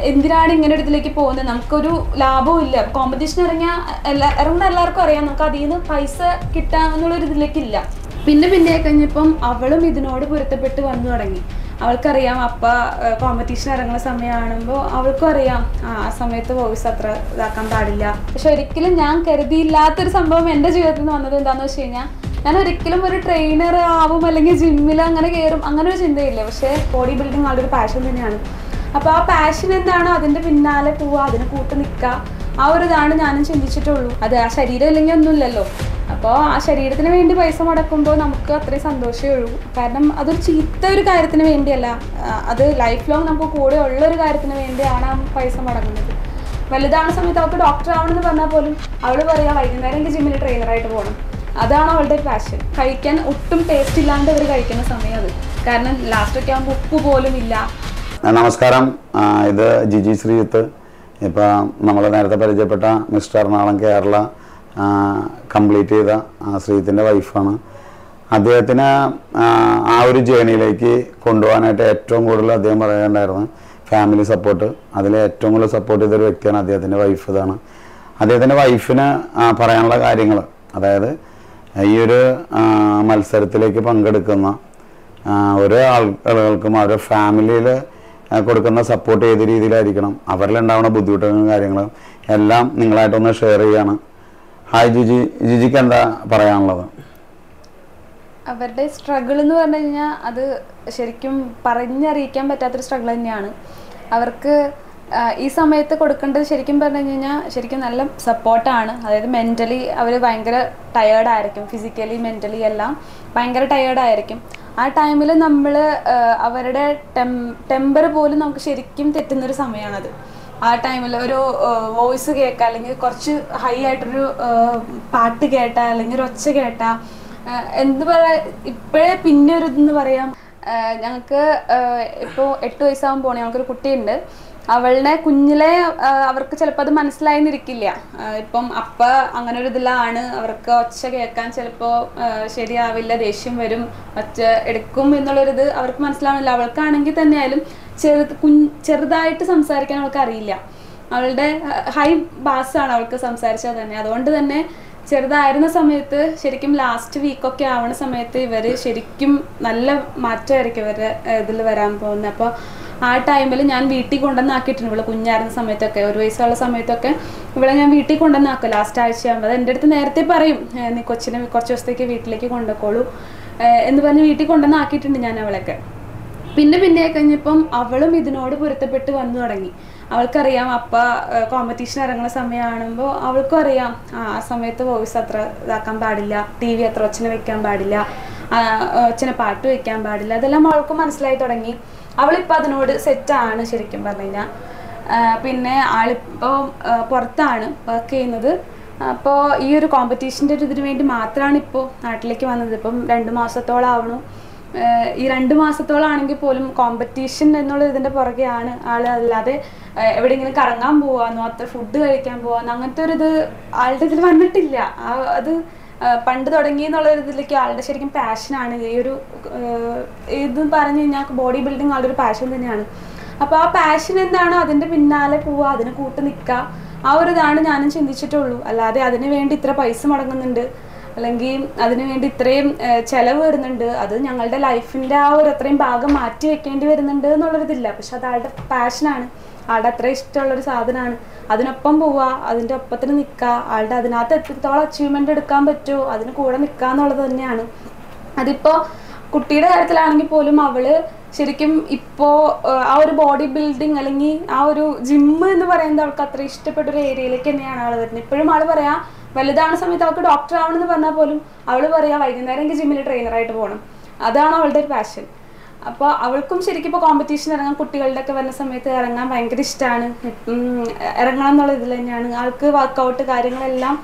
എന്തിനാണ് ഇങ്ങനെ ഒരു ഇതിലേക്ക് പോകുന്നത്, നമുക്കൊരു ലാഭവും ഇല്ല. കോമ്പറ്റീഷൻ ഇറങ്ങുന്ന എല്ലാവർക്കും അറിയാം നമുക്ക് അതിൽ നിന്ന് പൈസ കിട്ടാമെന്നുള്ളൊരു ഇതിലേക്കില്ല. പിന്നെ കഴിഞ്ഞപ്പം അവളും ഇതിനോട് പൊരുത്തപ്പെട്ട് വന്നു തുടങ്ങി. അവൾക്കറിയാം അപ്പ കോമ്പറ്റീഷൻ ഇറങ്ങുന്ന സമയമാകുമ്പോൾ അവൾക്കും അറിയാം ആ സമയത്ത് വോയിസ് അത്ര ഇതാക്കാൻ പാടില്ല. പക്ഷെ ഒരിക്കലും ഞാൻ കരുതിയില്ലാത്തൊരു സംഭവം എൻ്റെ ജീവിതത്തിൽ നിന്ന് വന്നത് എന്താണെന്ന് വെച്ച് കഴിഞ്ഞാൽ, ഞാൻ ഒരിക്കലും ഒരു ട്രെയിനർ ആവും അല്ലെങ്കിൽ ജിമ്മിൽ അങ്ങനെ കയറും അങ്ങനെ ഒരു ചിന്തയില്ല. പക്ഷേ ബോഡി ബിൽഡിങ് ആളൊരു പാഷൻ തന്നെയാണ്. അപ്പോൾ ആ പാഷൻ എന്താണോ അതിൻ്റെ പിന്നാലെ പോവുക, അതിന് കൂട്ട് നിൽക്കുക, ആ ഒരു ഇതാണ് ഞാനും ചിന്തിച്ചിട്ടുള്ളൂ. അത് ആ ശരീരം ഇല്ലെങ്കിൽ ഒന്നുമില്ലല്ലോ. അപ്പോൾ ആ ശരീരത്തിന് വേണ്ടി പൈസ മുടക്കുമ്പോൾ നമുക്ക് അത്രയും സന്തോഷമേ ഉള്ളൂ. കാരണം അതൊരു ചീത്ത ഒരു കാര്യത്തിന് വേണ്ടിയല്ല, അത് ലൈഫ് ലോങ് നമുക്ക് കൂടെ ഉള്ളൊരു കാര്യത്തിന് വേണ്ടിയാണ് ആ പൈസ മുടങ്ങുന്നത്. വലുതാവുന്ന സമയത്ത് അവൾക്ക് ഡോക്ടർ ആവണമെന്ന് പറഞ്ഞാൽ പോലും അവൾ പറയാം വൈകുന്നേരം എനിക്ക് ജിമ്മിൽ ട്രെയിനറായിട്ട് പോകണം. അതാണ് അവളുടെ പാഷൻ. കഴിക്കാൻ ഒട്ടും ടേസ്റ്റ് ഇല്ലാണ്ട് അവർ കഴിക്കുന്ന സമയം അത്. കാരണം ലാസ്റ്റൊക്കെ ആകുമ്പോൾ ഉപ്പ് പോലും ഇല്ല. നമസ്കാരം, ഇത് ജിജി ശ്രീജിത്ത്. ഇപ്പം നമ്മൾ നേരത്തെ പരിചയപ്പെട്ട മിസ്റ്റർ എറണാകുളം കേരള കംപ്ലീറ്റ് ചെയ്ത ശ്രീജിത്തിൻ്റെ വൈഫാണ്. അദ്ദേഹത്തിന് ആ ഒരു ജേണിയിലേക്ക് കൊണ്ടുപോകാനായിട്ട് ഏറ്റവും കൂടുതൽ അദ്ദേഹം പറയുന്നുണ്ടായിരുന്നു ഫാമിലി സപ്പോർട്ട്. അതിൽ ഏറ്റവും കൂടുതൽ സപ്പോർട്ട് ചെയ്തൊരു വ്യക്തിയാണ് അദ്ദേഹത്തിൻ്റെ വൈഫ്. ഇതാണ് അദ്ദേഹത്തിൻ്റെ വൈഫിന് പറയാനുള്ള കാര്യങ്ങൾ. അതായത് ഈ ഒരു മത്സരത്തിലേക്ക് പങ്കെടുക്കുന്ന ഓരോ ആളുകൾക്കും അവരുടെ ഫാമിലിയിൽ കൊടുക്കുന്ന സപ്പോർട്ട് ഏത് രീതിയിലായിരിക്കണം, അവരിലുണ്ടാവുന്ന ബുദ്ധിമുട്ടുകളും കാര്യങ്ങളും എല്ലാം നിങ്ങളായിട്ടൊന്ന് ഷെയർ ചെയ്യാണ്. ഹായ് ജിജി, ജിജിക്ക് എന്താ പറയാനുള്ളത്? അവരുടെ സ്ട്രഗിൾ എന്ന് പറഞ്ഞു കഴിഞ്ഞാൽ അത് ശരിക്കും പറഞ്ഞറിയിക്കാൻ പറ്റാത്തൊരു സ്ട്രഗിൾ തന്നെയാണ്. അവർക്ക് ഈ സമയത്ത് കൊടുക്കേണ്ടത് ശരിക്കും പറഞ്ഞു കഴിഞ്ഞാൽ ശരിക്കും നല്ല സപ്പോർട്ടാണ്. അതായത് മെൻ്റലി അവർ ഭയങ്കര ടയേർഡായിരിക്കും, ഫിസിക്കലി മെൻ്റലി എല്ലാം ഭയങ്കര ടയേർഡായിരിക്കും. ആ ടൈമിൽ നമ്മൾ അവരുടെ ടെമ്പർ പോലും നമുക്ക് ശരിക്കും തെറ്റുന്നൊരു സമയമാണത്. ആ ടൈമിൽ ഒരു വോയിസ് കേൾക്കുക, അല്ലെങ്കിൽ കുറച്ച് ഹൈ ആയിട്ടൊരു പാട്ട് കേട്ടാൽ, അല്ലെങ്കിൽ ഒരു ഒച്ച കേട്ടാൽ എന്ത് പറയാ, ഇപ്പോഴേ പിന്നെ ഒരു ഇതെന്ന് പറയാം. ഞങ്ങൾക്ക് ഇപ്പോൾ 8 വയസ്സാകുമ്പോൾ ഞങ്ങൾക്കൊരു കുട്ടിയുണ്ട്. അവളുടെ കുഞ്ഞിലെ അവർക്ക് ചിലപ്പോൾ അത് മനസ്സിലായെന്നിരിക്കില്ല. ഇപ്പം അങ്ങനെ ഒരു ഇതിലാണ് അവർക്ക് ഒച്ച കേൾക്കാൻ ചിലപ്പോൾ ശരിയാവില്ല, ദേഷ്യം വരും, ഒച്ച എടുക്കും എന്നുള്ളൊരിത് അവർക്ക് മനസ്സിലാവില്ല. അവൾക്കാണെങ്കിൽ തന്നെ ആയാലും ചെറുതായിട്ട് സംസാരിക്കാൻ അവൾക്ക് അറിയില്ല. അവളുടെ ഹൈ ബാസാണ് അവൾക്ക് സംസാരിച്ചാൽ തന്നെ. അതുകൊണ്ട് തന്നെ ചെറുതായിരുന്ന സമയത്ത് ശരിക്കും ലാസ്റ്റ് വീക്കൊക്കെ ആവണ സമയത്ത് ഇവർ ശരിക്കും നല്ല മാറ്റമായിരിക്കും ഇവരുടെ ഇതിൽ വരാൻ പോകുന്നത്. അപ്പോൾ ആ ടൈമിൽ ഞാൻ വീട്ടിൽ കൊണ്ടുവന്നാക്കിയിട്ടുണ്ട്. ഇവിടെ കുഞ്ഞായിരുന്ന സമയത്തൊക്കെ 1 വയസ്സുള്ള സമയത്തൊക്കെ ഇവിടെ ഞാൻ വീട്ടിൽ കൊണ്ടുവന്നാക്കും. ലാസ്റ്റ് ആഴ്ചയാകുമ്പോൾ അത് എൻ്റെ അടുത്ത് നേരത്തെ പറയും, നീ കൊച്ചിനെ കുറച്ച് ദിവസത്തേക്ക് വീട്ടിലേക്ക് കൊണ്ടുപോയിക്കോളൂ എന്ന് പറഞ്ഞ് വീട്ടിൽ കൊണ്ടുവന്നാക്കിയിട്ടുണ്ട് ഞാൻ അവളൊക്കെ. പിന്നെ കഴിഞ്ഞപ്പം അവളും ഇതിനോട് പൊരുത്തപ്പെട്ട് വന്നു തുടങ്ങി. അവൾക്കറിയാം കോമ്പറ്റീഷൻ ഇറങ്ങുന്ന സമയമാകുമ്പോൾ അവൾക്കും അറിയാം ആ സമയത്ത് വോയിസ് അത്ര ഇതാക്കാൻ പാടില്ല, TV അത്ര ഒച്ചനെ വെക്കാൻ പാടില്ല, ഒച്ചനെ പാട്ട് വെക്കാൻ പാടില്ല. അതെല്ലാം അവൾക്ക് മനസ്സിലായി തുടങ്ങി. അവളിപ്പോൾ അതിനോട് സെറ്റാണ് ശരിക്കും പറഞ്ഞു കഴിഞ്ഞാൽ. പിന്നെ ആളിപ്പോൾ പുറത്താണ് വർക്ക് ചെയ്യുന്നത്. അപ്പോൾ ഈ ഒരു കോമ്പറ്റീഷൻ്റെ ഒരു ഇതിന് വേണ്ടി മാത്രമാണ് ഇപ്പോൾ നാട്ടിലേക്ക് വന്നത്. ഇപ്പം 2 മാസത്തോളം ആവണു. ഈ 2 മാസത്തോളാണെങ്കിൽ പോലും കോമ്പറ്റീഷൻ എന്നുള്ള ഇതിൻ്റെ പുറകെയാണ് ആൾ. അല്ലാതെ എവിടെയെങ്കിലും കറങ്ങാൻ പോവാന്നോ അത്ര ഫുഡ് കഴിക്കാൻ പോവാന്നോ അങ്ങനത്തെ ഒരു ഇത് ആളുടെ ഇതിൽ വന്നിട്ടില്ല. അത് പണ്ട് തുടങ്ങി എന്നുള്ളൊരിതിലേക്ക് ആളുടെ ശരിക്കും പാഷനാണ്. ഈ ഒരു ഇത് പറഞ്ഞു കഴിഞ്ഞാൽ ബോഡി ബിൽഡിങ് ആളുടെ ഒരു പാഷൻ തന്നെയാണ്. അപ്പോൾ ആ പാഷൻ എന്താണോ അതിൻ്റെ പിന്നാലെ പോവുക, അതിന് കൂട്ട് നിൽക്കുക, ആ ഒരു ഇതാണ് ഞാനും ചിന്തിച്ചിട്ടുള്ളൂ. അല്ലാതെ അതിന് വേണ്ടി ഇത്ര പൈസ മുടങ്ങുന്നുണ്ട്, അല്ലെങ്കിൽ അതിന് വേണ്ടി ഇത്രയും ചിലവ് വരുന്നുണ്ട്, അത് ഞങ്ങളുടെ ലൈഫിൻ്റെ ആ ഒരു അത്രയും ഭാഗം മാറ്റി വെക്കേണ്ടി വരുന്നുണ്ട് എന്നുള്ളൊരിതില്ല. പക്ഷെ അത് ആളുടെ പാഷനാണ്, ആളുടെ അത്ര ഇഷ്ടമുള്ളൊരു സാധനമാണ്. അതിനൊപ്പം പോവുക, അതിൻ്റെ ഒപ്പത്തിന് നിൽക്കുക, ആളുടെ അതിനകത്ത് എത്രത്തോളം അച്ചീവ്മെൻ്റ് എടുക്കാൻ പറ്റുമോ അതിന് കൂടെ നിൽക്കുക എന്നുള്ളത് തന്നെയാണ്. അതിപ്പോൾ കുട്ടിയുടെ കാര്യത്തിലാണെങ്കിൽ പോലും അവൾ ശരിക്കും ഇപ്പോൾ ആ ഒരു ബോഡി ബിൽഡിങ് അല്ലെങ്കിൽ ആ ഒരു ജിമ്മ് എന്ന് പറയുന്നത് അവൾക്ക് അത്ര ഇഷ്ടപ്പെട്ടൊരു ഏരിയയിലേക്ക് തന്നെയാണ് ആൾ വരുന്നത്. ഇപ്പോഴും ആൾ പറയാം വലുതാവുന്ന സമയത്ത് അവൾക്ക് ഡോക്ടർ ആവണമെന്ന് പറഞ്ഞാൽ പോലും അവൾ പറയാം വൈകുന്നേരം എനിക്ക് ജിമ്മിൽ ട്രെയിനറായിട്ട് പോകണം. അതാണ് അവളുടെ ഒരു പാഷൻ. അപ്പോൾ അവൾക്കും ശരിക്കും ഇപ്പോൾ കോമ്പറ്റീഷൻ ഇറങ്ങാൻ കുട്ടികളുടെ ഒക്കെ വരുന്ന സമയത്ത് ഇറങ്ങാൻ ഭയങ്കര ഇഷ്ടമാണ്. ഇറങ്ങണം എന്നുള്ള ഇതിൽ തന്നെയാണ് ആൾക്ക്. വർക്കൗട്ട് കാര്യങ്ങളെല്ലാം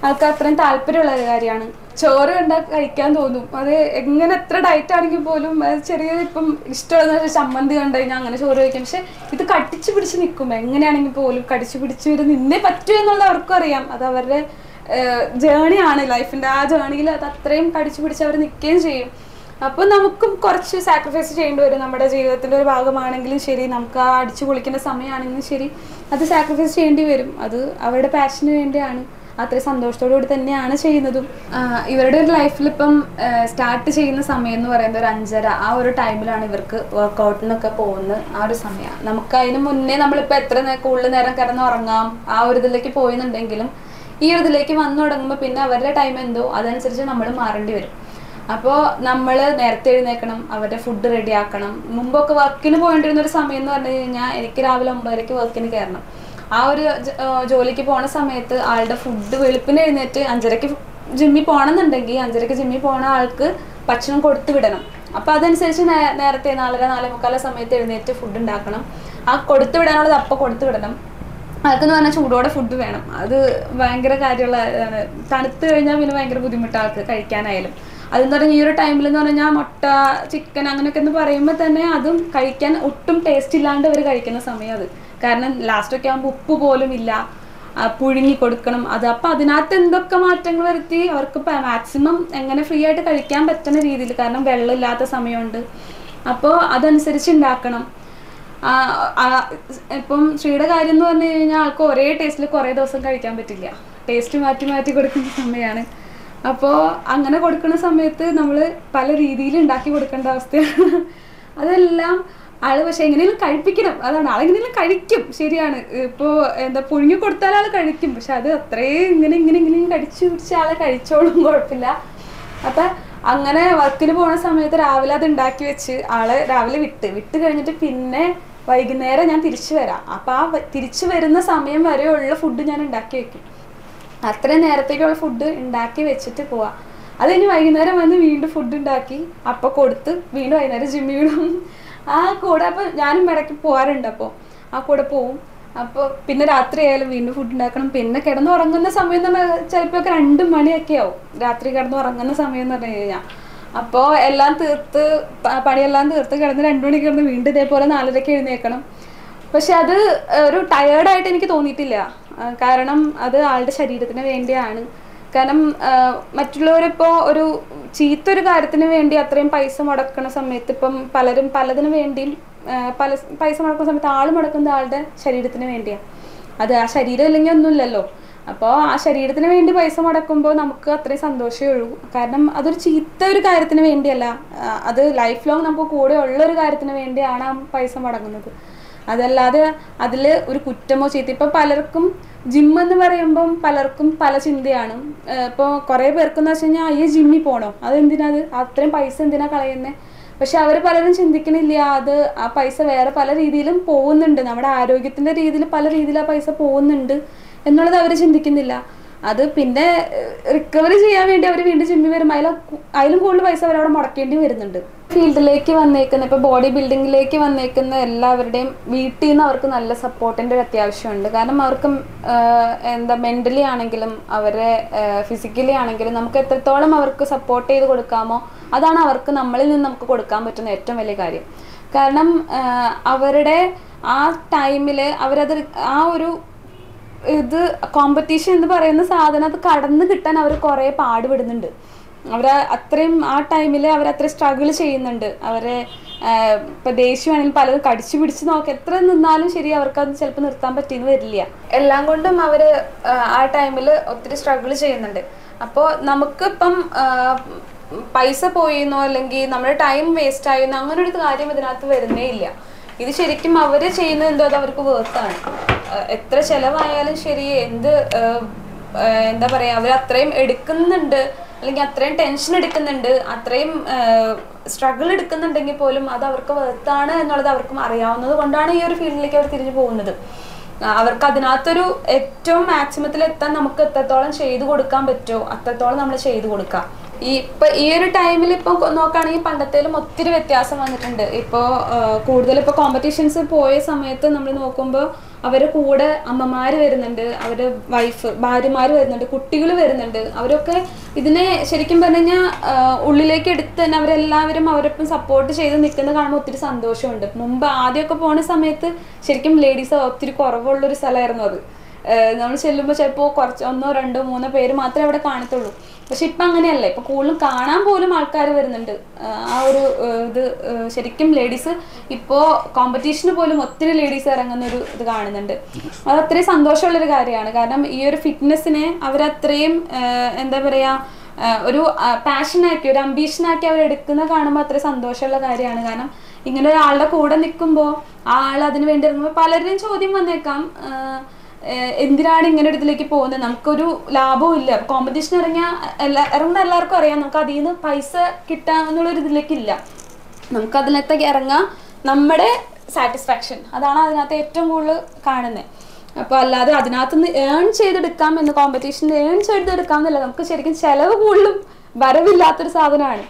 ആൾക്ക് അത്രയും താല്പര്യമുള്ള ഒരു കാര്യമാണ്. ചോറ് കണ്ടാൽ കഴിക്കാൻ തോന്നും. അത് എങ്ങനെ എത്ര ഡയറ്റ് ആണെങ്കിൽ പോലും ചെറിയ ഇപ്പം ഇഷ്ടമുള്ള ചമ്മന്തി കണ്ടു കഴിഞ്ഞാൽ അങ്ങനെ ചോറ് കഴിക്കാം. പക്ഷെ ഇത് കടിച്ചു പിടിച്ച് നിൽക്കും, എങ്ങനെയാണെങ്കിൽ പോലും കടിച്ചു പിടിച്ച് ഇത് നിന്നേ പറ്റൂ എന്നുള്ള അവർക്കും അറിയാം. അത് അവരുടെ ജേണിയാണ്, ലൈഫിൻ്റെ ആ ജേണിയിൽ അത് അത്രയും കടിച്ചു പിടിച്ച് അവർ നിൽക്കുകയും ചെയ്യും. അപ്പോൾ നമുക്കും കുറച്ച് സാക്രിഫൈസ് ചെയ്യേണ്ടി വരും. നമ്മുടെ ജീവിതത്തിൻ്റെ ഒരു ഭാഗമാണെങ്കിലും ശരി, നമുക്ക് ആ അടിച്ചു പൊളിക്കുന്ന സമയമാണെങ്കിലും ശരി, അത് സാക്രിഫൈസ് ചെയ്യേണ്ടി വരും. അത് അവരുടെ പാഷന് വേണ്ടിയാണ്, അത്രയും സന്തോഷത്തോടു കൂടി തന്നെയാണ് ചെയ്യുന്നതും. ഇവരുടെ ഒരു ലൈഫിൽ ഇപ്പം സ്റ്റാർട്ട് ചെയ്യുന്ന സമയം എന്ന് പറയുന്നത് ഒരു 5:30 ആ ഒരു ടൈമിലാണ് ഇവർക്ക് വർക്കൗട്ടിനൊക്കെ പോകുന്ന ആ ഒരു സമയം. നമുക്ക് അതിന് മുന്നേ നമ്മളിപ്പോൾ എത്ര കൂടുതൽ നേരം കിടന്ന് ഉറങ്ങാം ആ ഒരു ഇതിലേക്ക് പോയെന്നുണ്ടെങ്കിലും ഈ ഒരു ഇതിലേക്ക് വന്നു തുടങ്ങുമ്പോൾ പിന്നെ അവരുടെ ടൈം എന്തോ അതനുസരിച്ച് നമ്മൾ മാറേണ്ടി വരും. അപ്പോൾ നമ്മൾ നേരത്തെ എഴുന്നേൽക്കണം, അവരുടെ ഫുഡ് റെഡിയാക്കണം. മുമ്പൊക്കെ വർക്കിന് പോകേണ്ടിരുന്ന ഒരു സമയം എന്ന് പറഞ്ഞു കഴിഞ്ഞാൽ എനിക്ക് രാവിലെ 9:30 വർക്കിന് കയറണം. ആ ഒരു ജോലിക്ക് പോണ സമയത്ത് ആളുടെ ഫുഡ് വെളുപ്പിന് എഴുന്നേറ്റ് 5:30 ജിമ്മിൽ പോകണമെന്നുണ്ടെങ്കിൽ 5:30 ജിമ്മിൽ പോണ ആൾക്ക് ഭക്ഷണം കൊടുത്തു വിടണം. അപ്പോൾ അതനുസരിച്ച് നേരത്തെ 4:30 4:45 സമയത്ത് എഴുന്നേറ്റ് ഫുഡ് ഉണ്ടാക്കണം. ആ കൊടുത്തു വിടാനുള്ളത് അപ്പോൾ കൊടുത്തു വിടണം. ആൾക്കെന്ന് പറഞ്ഞാൽ ചൂടോടെ ഫുഡ് വേണം. അത് ഭയങ്കര കാര്യമുള്ള ഇതാണ്. തണുത്ത് കഴിഞ്ഞാൽ പിന്നെ ഭയങ്കര ബുദ്ധിമുട്ടാണ് ആൾക്ക് കഴിക്കാനായാലും. അതെന്ന് പറഞ്ഞാൽ ഈ ഒരു ടൈമിൽ എന്ന് പറഞ്ഞാൽ മുട്ട, ചിക്കൻ അങ്ങനെയൊക്കെ എന്ന് പറയുമ്പോൾ തന്നെ അതും കഴിക്കാൻ ഒട്ടും ടേസ്റ്റ് ഇല്ലാണ്ട് അവർ കഴിക്കുന്ന സമയം അത്. കാരണം ലാസ്റ്റൊക്കെ ആകുമ്പോൾ ഉപ്പ് പോലും ഇല്ല, പുഴുങ്ങി കൊടുക്കണം അത്. അപ്പോൾ അതിനകത്ത് എന്തൊക്കെ മാറ്റങ്ങൾ വരുത്തി അവർക്ക് മാക്സിമം എങ്ങനെ ഫ്രീ ആയിട്ട് കഴിക്കാൻ പറ്റുന്ന രീതിയിൽ, കാരണം വെള്ളമില്ലാത്ത സമയമുണ്ട്, അപ്പോൾ അതനുസരിച്ച് ഉണ്ടാക്കണം. ഇപ്പം ശ്രീയുടെ കാര്യം എന്ന് പറഞ്ഞു കഴിഞ്ഞാൽ ആൾക്ക് ഒരേ ടേസ്റ്റിൽ കുറേ ദിവസം കഴിക്കാൻ പറ്റില്ല, ടേസ്റ്റ് മാറ്റി മാറ്റി കൊടുക്കുന്ന സമയമാണ്. അപ്പോൾ അങ്ങനെ കൊടുക്കുന്ന സമയത്ത് നമ്മൾ പല രീതിയിൽ ഉണ്ടാക്കി കൊടുക്കേണ്ട അവസ്ഥയാണ്. അതെല്ലാം ആള് പക്ഷെ എങ്ങനെയെങ്കിലും കഴിപ്പിക്കണം, അതാണ്. ആളെങ്ങനെയെങ്കിലും കഴിക്കും, ശരിയാണ്. ഇപ്പോൾ എന്താ പുഴുങ്ങി കൊടുത്താൽ ആൾ കഴിക്കും, പക്ഷെ അത് അത്രയും ഇങ്ങനെ കടിച്ചു പിടിച്ച് ആളെ കഴിച്ചോളും, കുഴപ്പമില്ല. അപ്പം അങ്ങനെ വർക്കിന് പോകുന്ന സമയത്ത് രാവിലെ അത് ഉണ്ടാക്കി വെച്ച് ആളെ രാവിലെ വിട്ട് കഴിഞ്ഞിട്ട് പിന്നെ വൈകുന്നേരം ഞാൻ തിരിച്ചു വരാം. അപ്പം ആ തിരിച്ചു വരുന്ന സമയം വരെയുള്ള ഫുഡ് ഞാൻ ഉണ്ടാക്കി വെക്കും. അത്രയും നേരത്തേക്കുള്ള ഫുഡ് ഉണ്ടാക്കി വെച്ചിട്ട് പോവാം. അത് കഴിഞ്ഞ് വൈകുന്നേരം വന്ന് വീണ്ടും ഫുഡ് ഉണ്ടാക്കി അപ്പോൾ കൊടുത്ത് വീണ്ടും വൈകുന്നേരം ജിമ്മിൽ വിടും. ആ കൂടെ അപ്പോൾ ഞാനും ഇടയ്ക്ക് പോകാറുണ്ട്. അപ്പോൾ ആ കൂടെ പോവും. അപ്പോൾ പിന്നെ രാത്രി ആയാലും വീണ്ടും ഫുഡ് ഉണ്ടാക്കണം. പിന്നെ കിടന്ന് ഉറങ്ങുന്ന സമയം എന്ന് പറഞ്ഞാൽ ചിലപ്പോൾ 2 മണിയൊക്കെ ആവും രാത്രി കിടന്ന് ഉറങ്ങുന്ന സമയം എന്ന് പറഞ്ഞു കഴിഞ്ഞാൽ. അപ്പോൾ എല്ലാം തീർത്ത് പണിയെല്ലാം തീർത്ത് കിടന്ന് 2 മണിക്ക് കിടന്ന് വീണ്ടും ഇതേപോലെ 4:30 എഴുന്നേൽക്കണം. പക്ഷെ അത് ഒരു ടയേർഡായിട്ട് എനിക്ക് തോന്നിയിട്ടില്ല. കാരണം അത് ആളുടെ ശരീരത്തിന് വേണ്ടിയാണ്. കാരണം മറ്റുള്ളവരിപ്പോൾ ഒരു ചീത്തൊരു കാര്യത്തിന് വേണ്ടി അത്രയും പൈസ മുടക്കുന്ന സമയത്ത് ഇപ്പം പലരും പലതിന് വേണ്ടിയും പൈസ മുടക്കുന്ന സമയത്ത് ആൾ മുടക്കുന്നത് ആളുടെ ശരീരത്തിന് വേണ്ടിയാണ്. അത് ആ ശരീരം ഇല്ലെങ്കിൽ ഒന്നുമില്ലല്ലോ. അപ്പോൾ ആ ശരീരത്തിന് വേണ്ടി പൈസ മുടക്കുമ്പോൾ നമുക്ക് അത്രയും സന്തോഷമേ ഉള്ളൂ. കാരണം അതൊരു ചീത്ത ഒരു കാര്യത്തിന് വേണ്ടിയല്ല, അത് ലൈഫ് ലോങ് നമുക്ക് കൂടെ ഉള്ളൊരു കാര്യത്തിന് വേണ്ടിയാണ് ആ പൈസ മുടങ്ങുന്നത്. അതല്ലാതെ അതിൽ ഒരു കുറ്റമോ ചീത്ത. ഇപ്പോൾ പലർക്കും ജിമ്മെന്ന് പറയുമ്പം പലർക്കും പല ചിന്തയാണ്. ഇപ്പോൾ കുറേ പേർക്കെന്ന് വെച്ച് കഴിഞ്ഞാൽ ഈ ജിമ്മിൽ പോകണോ, അതെന്തിനാത്, അത്രയും പൈസ എന്തിനാണ് കളയുന്നത്. പക്ഷെ അവർ പലരും ചിന്തിക്കണില്ല, അത് ആ പൈസ വേറെ പല രീതിയിലും പോകുന്നുണ്ട്, നമ്മുടെ ആരോഗ്യത്തിൻ്റെ രീതിയിൽ പല രീതിയിൽ ആ പൈസ പോകുന്നുണ്ട് എന്നുള്ളത് അവർ ചിന്തിക്കുന്നില്ല. അത് പിന്നെ റിക്കവറി ചെയ്യാൻ വേണ്ടി അവർ വീണ്ടും ജിമ്മിൽ വരുമ്പോൾ അതിലും കൂടുതൽ പൈസ അവരവിടെ മുടക്കേണ്ടി വരുന്നുണ്ട്. ഫീൽഡിലേക്ക് വന്നേക്കുന്ന ഇപ്പോൾ ബോഡി ബിൽഡിങ്ങിലേക്ക് വന്നേക്കുന്ന എല്ലാവരുടെയും വീട്ടിൽ നിന്ന് അവർക്ക് നല്ല സപ്പോർട്ടിൻ്റെ ഒരു അത്യാവശ്യമുണ്ട്. കാരണം അവർക്ക് എന്താ മെൻ്റലി ആണെങ്കിലും അവരെ ഫിസിക്കലി ആണെങ്കിലും നമുക്ക് എത്രത്തോളം അവർക്ക് സപ്പോർട്ട് ചെയ്ത് കൊടുക്കാമോ അതാണ് അവർക്ക് നമ്മളിൽ നിന്ന് നമുക്ക് കൊടുക്കാൻ പറ്റുന്ന ഏറ്റവും വലിയ കാര്യം. കാരണം അവരുടെ ആ ടൈമിൽ അവരത് ആ ഒരു ഇത് കോമ്പറ്റീഷൻ എന്ന് പറയുന്ന സാധനം അത് കടന്ന് കിട്ടാൻ അവർ കുറേ പാടുപെടുന്നുണ്ട്. അവർ അത്രയും ആ ടൈമിൽ അവരത്രയും സ്ട്രഗിൾ ചെയ്യുന്നുണ്ട്. അവരെ ഇപ്പം ദേഷ്യമാണെങ്കിൽ പലരും കടിച്ചു പിടിച്ച് നോക്കി എത്ര നിന്നാലും ശരി അവർക്കത് ചിലപ്പോൾ നിർത്താൻ പറ്റിയെന്ന് വരില്ല. എല്ലാം കൊണ്ടും അവർ ആ ടൈമിൽ ഒത്തിരി സ്ട്രഗിൾ ചെയ്യുന്നുണ്ട്. അപ്പോൾ നമുക്കിപ്പം പൈസ പോയിന്നോ അല്ലെങ്കിൽ നമ്മുടെ ടൈം വേസ്റ്റ് ആയെന്നോ അങ്ങനെ ഒരു കാര്യം ഇതിനകത്ത് വരുന്നേ ഇല്ല. ഇത് ശരിക്കും അവർ ചെയ്യുന്നത് എന്തോ അത് അവർക്ക് വേർത്താണ്. എത്ര ചിലവായാലും ശരി, എന്താ പറയുക, അവർ അത്രയും എടുക്കുന്നുണ്ട് അല്ലെങ്കിൽ അത്രയും ടെൻഷൻ എടുക്കുന്നുണ്ട്, അത്രയും സ്ട്രഗിൾ എടുക്കുന്നുണ്ടെങ്കിൽ പോലും അത് അവർക്ക് വേർത്താണ് എന്നുള്ളത് അവർക്കും അറിയാവുന്നത് കൊണ്ടാണ് ഈ ഒരു ഫീൽഡിലേക്ക് അവർ തിരിഞ്ഞു പോകുന്നത്. അവർക്ക് അതിനകത്തൊരു ഏറ്റവും മാക്സിമത്തിൽ എത്താൻ നമുക്ക് എത്രത്തോളം ചെയ്തു കൊടുക്കാൻ പറ്റുമോ അത്രത്തോളം നമ്മൾ ചെയ്തു കൊടുക്കാം. ഈ ഒരു ടൈമിൽ ഇപ്പോൾ നോക്കുകയാണെങ്കിൽ പണ്ടത്തേലും ഒത്തിരി വ്യത്യാസം വന്നിട്ടുണ്ട്. ഇപ്പോൾ കൂടുതലിപ്പോൾ കോമ്പറ്റീഷൻസ് പോയ സമയത്ത് നമ്മൾ നോക്കുമ്പോൾ അവരുടെ കൂടെ അമ്മമാർ വരുന്നുണ്ട്, അവരുടെ ഭാര്യമാർ വരുന്നുണ്ട്, കുട്ടികൾ വരുന്നുണ്ട്. അവരൊക്കെ ഇതിനെ ശരിക്കും പറഞ്ഞു കഴിഞ്ഞാൽ ഉള്ളിലേക്ക് എടുത്ത് തന്നെ അവരെല്ലാവരും അവരൊപ്പം സപ്പോർട്ട് ചെയ്ത് നിൽക്കുന്നത് കാണുമ്പോൾ ഒത്തിരി സന്തോഷമുണ്ട്. മുമ്പ് ആദ്യമൊക്കെ പോണ സമയത്ത് ശരിക്കും ലേഡീസ് ഒത്തിരി കുറവുള്ളൊരു സ്ഥലമായിരുന്നു അത്. നമ്മൾ ചെല്ലുമ്പോൾ ചിലപ്പോൾ കുറച്ച് 1, 2, 3 പേര് മാത്രമേ അവിടെ കാണത്തുള്ളൂ. പക്ഷെ ഇപ്പം അങ്ങനെയല്ല, ഇപ്പം കൂടുതലും കാണാൻ പോലും ആൾക്കാർ വരുന്നുണ്ട്. ആ ഒരു ഇത് ശരിക്കും ലേഡീസ് ഇപ്പോൾ കോമ്പറ്റീഷന് പോലും ഒത്തിരി ലേഡീസ് ഇറങ്ങുന്ന ഒരു ഇത് കാണുന്നുണ്ട്. അത് അത്രയും സന്തോഷമുള്ളൊരു കാര്യമാണ്. കാരണം ഈ ഒരു ഫിറ്റ്നസ്സിനെ അവരത്രയും എന്താ പറയുക, ഒരു പാഷനാക്കി, ഒരു അംബീഷനാക്കി അവരെടുക്കുന്ന കാണുമ്പോൾ അത്രയും സന്തോഷമുള്ള കാര്യമാണ്. കാരണം ഇങ്ങനെ ഒരാളുടെ കൂടെ നിൽക്കുമ്പോൾ ആ ആൾ അതിന് വേണ്ടി ഇറങ്ങുമ്പോൾ പലരുടെയും ചോദ്യം വന്നേക്കാം, എന്തിനാണ് ഇങ്ങനെ ഒരു ഇതിലേക്ക് പോകുന്നത്, നമുക്കൊരു ലാഭവും ഇല്ല. കോമ്പറ്റീഷൻ ഇറങ്ങുന്ന എല്ലാവർക്കും അറിയാം നമുക്ക് അതിൽ നിന്ന് പൈസ കിട്ടാമെന്നുള്ളൊരു ഇതിലേക്കില്ല. നമുക്ക് അതിനകത്തേക്ക് ഇറങ്ങാം നമ്മുടെ സാറ്റിസ്ഫാക്ഷൻ, അതാണ് അതിനകത്ത് ഏറ്റവും കൂടുതൽ കാണുന്നത്. അപ്പോൾ അല്ലാതെ അതിനകത്ത് നിന്ന് ഏൺ ചെയ്തെടുക്കാം എന്ന്, കോമ്പറ്റീഷനിൽ ഏൺ ചെയ്തെടുക്കാം എന്നല്ല, നമുക്ക് ശരിക്കും ചിലവ് കൂടുതലും വരവില്ലാത്തൊരു സാധനമാണ്.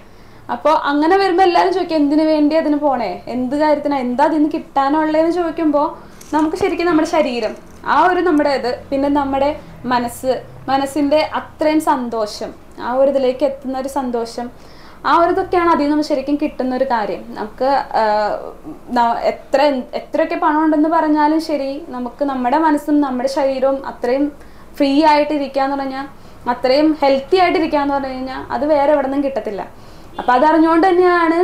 അപ്പോൾ അങ്ങനെ വരുമ്പോൾ എല്ലാവരും ചോദിക്കും എന്തിനു വേണ്ടി അതിന് പോണേ, എന്ത് കാര്യത്തിനാണ്, എന്താ അതിന് കിട്ടാനുള്ളതെന്ന് ചോദിക്കുമ്പോൾ നമുക്ക് ശരിക്കും നമ്മുടെ ശരീരം, ആ ഒരു നമ്മുടെ ഇത്, പിന്നെ നമ്മുടെ മനസ്സിൻ്റെ അത്രയും സന്തോഷം, ആ ഒരു ഇതിലേക്ക് എത്തുന്ന ഒരു സന്തോഷം, ആ ഒരു ഇതൊക്കെയാണ് അതിൽ നിന്ന് ശരിക്കും കിട്ടുന്ന ഒരു കാര്യം. നമുക്ക് എത്രയൊക്കെ പണം ഉണ്ടെന്ന് പറഞ്ഞാലും ശരി, നമുക്ക് നമ്മുടെ മനസ്സും നമ്മുടെ ശരീരവും അത്രയും ഫ്രീ ആയിട്ടിരിക്കാന്ന് പറഞ്ഞാൽ, അത്രയും ഹെൽത്തി ആയിട്ടിരിക്കാന്ന് പറഞ്ഞു കഴിഞ്ഞാൽ അത് വേറെ എവിടെ നിന്നും കിട്ടത്തില്ല. അപ്പം അതറിഞ്ഞുകൊണ്ട് തന്നെയാണ്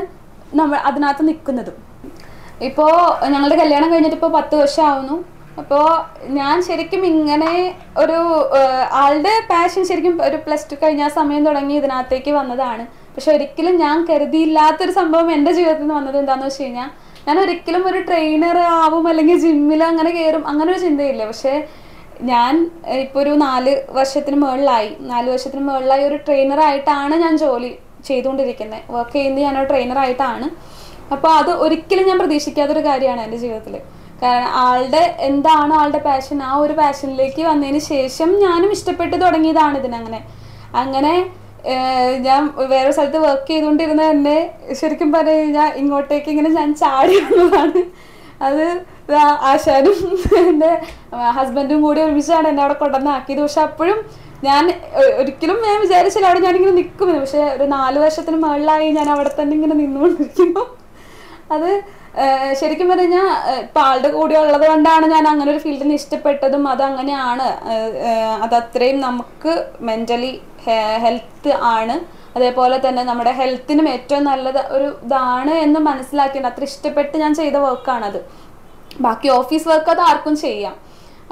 നമ്മൾ അതിനകത്ത് നിൽക്കുന്നതും. ഇപ്പോൾ ഞങ്ങളുടെ കല്യാണം കഴിഞ്ഞിട്ട് ഇപ്പോൾ 10 വർഷം ആവുന്നു. അപ്പോൾ ഞാൻ ശരിക്കും ഇങ്ങനെ ഒരു ആളുടെ പാഷൻ ശരിക്കും ഒരു +2 കഴിഞ്ഞ ആ സമയം തുടങ്ങി ഇതിനകത്തേക്ക് വന്നതാണ്. പക്ഷെ ഒരിക്കലും ഞാൻ കരുതിയില്ലാത്തൊരു സംഭവം എൻ്റെ ജീവിതത്തിൽ നിന്ന് വന്നത് എന്താണെന്ന് വെച്ച് കഴിഞ്ഞാൽ, ഞാൻ ഒരിക്കലും ഒരു ട്രെയിനർ ആവും അല്ലെങ്കിൽ ജിമ്മിൽ അങ്ങനെ കയറും അങ്ങനെ ഒരു ചിന്തയില്ല. പക്ഷേ ഞാൻ ഇപ്പോൾ ഒരു 4 വർഷത്തിന് മുകളിലായി ഒരു ട്രെയിനറായിട്ടാണ് ഞാൻ ജോലി ചെയ്തുകൊണ്ടിരിക്കുന്നത്. വർക്ക് ചെയ്യുന്നത് ഞാനൊരു ട്രെയിനറായിട്ടാണ്. അപ്പോൾ അത് ഒരിക്കലും ഞാൻ പ്രതീക്ഷിക്കാത്തൊരു കാര്യമാണ് എൻ്റെ ജീവിതത്തിൽ. കാരണം എന്താണോ ആളുടെ പാഷൻ, ആ ഒരു പാഷനിലേക്ക് വന്നതിന് ശേഷം ഞാനും ഇഷ്ടപ്പെട്ട് തുടങ്ങിയതാണ് അങ്ങനെ ഞാൻ വേറെ സ്ഥലത്ത് വർക്ക് ചെയ്തുകൊണ്ടിരുന്ന തന്നെ ശരിക്കും പറഞ്ഞു കഴിഞ്ഞാൽ ഇങ്ങോട്ടേക്ക് ഇങ്ങനെ ഞാൻ ചാടി വന്നതാണ്. അത് ആശാനും എൻ്റെ ഹസ്ബൻഡും കൂടി ഒരുമിച്ചാണ് എന്നെ അവിടെ കൊണ്ടുവന്നാക്കിയത്. പക്ഷെ അപ്പോഴും ഞാൻ ഒരിക്കലും വിചാരിച്ചില്ല അവിടെ ഞാനിങ്ങനെ നിൽക്കുമെന്ന്. പക്ഷെ ഒരു 4 വർഷത്തിന് മുകളിലായി ഞാൻ അവിടെ തന്നെ ഇങ്ങനെ നിന്നുകൊണ്ടിരിക്കുന്നു. അത് ശരിക്കും പറഞ്ഞാൽ ഇപ്പം ആളുടെ കൂടെ ഉള്ളത് കൊണ്ടാണ് ഞാൻ അങ്ങനെ ഒരു ഫീൽഡിന് ഇഷ്ടപ്പെട്ടതും. അതങ്ങനെയാണ്, അതത്രയും നമുക്ക് മെൻ്റലി ഹെൽത്ത് ആണ്, അതേപോലെ തന്നെ നമ്മുടെ ഹെൽത്തിനും ഏറ്റവും നല്ലത് ഒരു ഇതാണ് എന്ന് മനസ്സിലാക്കിയിട്ട് അത്ര ഇഷ്ടപ്പെട്ട് ഞാൻ ചെയ്ത വർക്കാണത്. ബാക്കി ഓഫീസ് വർക്ക് അത് ആർക്കും ചെയ്യാം,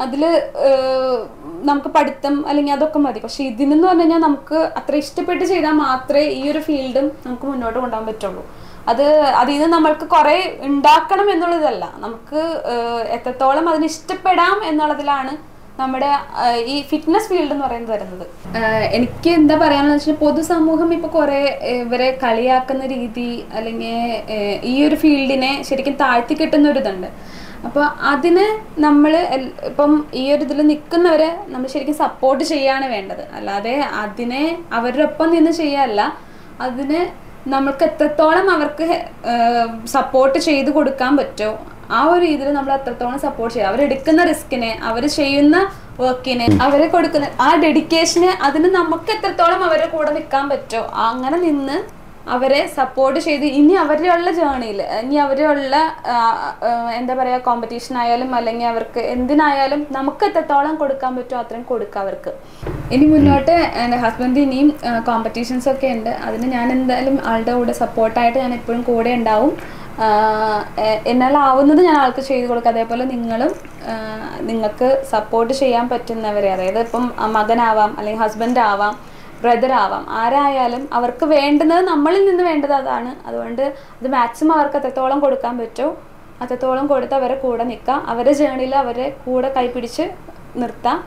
അതിൽ നമുക്ക് പഠിത്തം അല്ലെങ്കിൽ അതൊക്കെ മതി. പക്ഷെ ഇതിനെന്ന് പറഞ്ഞു കഴിഞ്ഞാൽ നമുക്ക് അത്ര ഇഷ്ടപ്പെട്ട് ചെയ്താൽ മാത്രമേ ഈ ഒരു ഫീൽഡും നമുക്ക് മുന്നോട്ട് കൊണ്ടുപോകാൻ പറ്റുള്ളൂ. അതിൽ നിന്ന് നമ്മൾക്ക് കുറേ ഉണ്ടാക്കണം എന്നുള്ളതല്ല, നമുക്ക് എത്രത്തോളം അതിന് ഇഷ്ടപ്പെടാം എന്നുള്ളതിലാണ് നമ്മുടെ ഈ ഫിറ്റ്നസ് ഫീൽഡ് എന്ന് പറയുന്നത് വരുന്നത്. എനിക്ക് എന്താ പറയാമെന്ന് വെച്ചാൽ, പൊതുസമൂഹം ഇപ്പോൾ കുറേ ഇവരെ കളിയാക്കുന്ന രീതി അല്ലെങ്കിൽ ഈ ഒരു ഫീൽഡിനെ ശരിക്കും താഴ്ത്തി കിട്ടുന്ന ഒരു ഇതുണ്ട്. അപ്പോൾ അതിന് നമ്മൾ ഇപ്പം ഈ ഒരു ഇതിൽ നിൽക്കുന്നവരെ നമ്മൾ ശരിക്കും സപ്പോർട്ട് ചെയ്യാണ് വേണ്ടത്. അല്ലാതെ അതിനെ അവരുടെ ഒപ്പം നിന്ന് ചെയ്യല്ല, അതിന് നമ്മൾക്ക് എത്രത്തോളം അവർക്ക് സപ്പോർട്ട് ചെയ്ത് കൊടുക്കാൻ പറ്റുമോ ആ ഒരു രീതിയിൽ നമ്മൾ അത്രത്തോളം സപ്പോർട്ട് ചെയ്യുക. അവരെടുക്കുന്ന റിസ്കിനെ, അവർ ചെയ്യുന്ന വർക്കിനെ, അവർ കൊടുക്കുന്ന ആ ഡെഡിക്കേഷന്, അതിന് നമുക്ക് എത്രത്തോളം അവരുടെ കൂടെ നിൽക്കാൻ പറ്റുമോ അങ്ങനെ നിന്ന് അവരെ സപ്പോർട്ട് ചെയ്ത് ഇനി അവരുടെ ജേണിയിൽ, ഇനി അവരുടെ എന്താ പറയുക, കോമ്പറ്റീഷൻ ആയാലും അല്ലെങ്കിൽ അവർക്ക് എന്തിനായാലും നമുക്ക് എത്രത്തോളം കൊടുക്കാൻ പറ്റുമോ അത്രയും കൊടുക്കുക അവർക്ക്. ഇനി മുന്നോട്ട് എൻ്റെ ഹസ്ബൻഡ് ഇനിയും കോമ്പറ്റീഷൻസ് ഒക്കെ ഉണ്ട്. അതിന് ഞാൻ എന്തായാലും ആളുടെ കൂടെ സപ്പോർട്ടായിട്ട് ഞാൻ എപ്പോഴും കൂടെ ഉണ്ടാവും. എന്നാലാവുന്നത് ഞാൻ ആൾക്ക് ചെയ്ത് കൊടുക്കുക. അതേപോലെ നിങ്ങളും നിങ്ങൾക്ക് സപ്പോർട്ട് ചെയ്യാൻ പറ്റുന്നവരെ, അതായത് ഇപ്പം മകനാവാം അല്ലെങ്കിൽ ഹസ്ബൻഡ് ആവാം, ബ്രദർ ആവാം, ആരായാലും അവർക്ക് വേണ്ടുന്നത് നമ്മളിൽ നിന്ന് വേണ്ടത് അതാണ്. അതുകൊണ്ട് അത് മാക്സിമം അവർക്ക് എത്രത്തോളം കൊടുക്കാൻ പറ്റുമോ അത്രത്തോളം കൊടുത്ത് അവരെ കൂടെ നിൽക്കുക, അവരുടെ ജേണിയിൽ അവരെ കൂടെ കൈപിടിച്ച് നിർത്താം.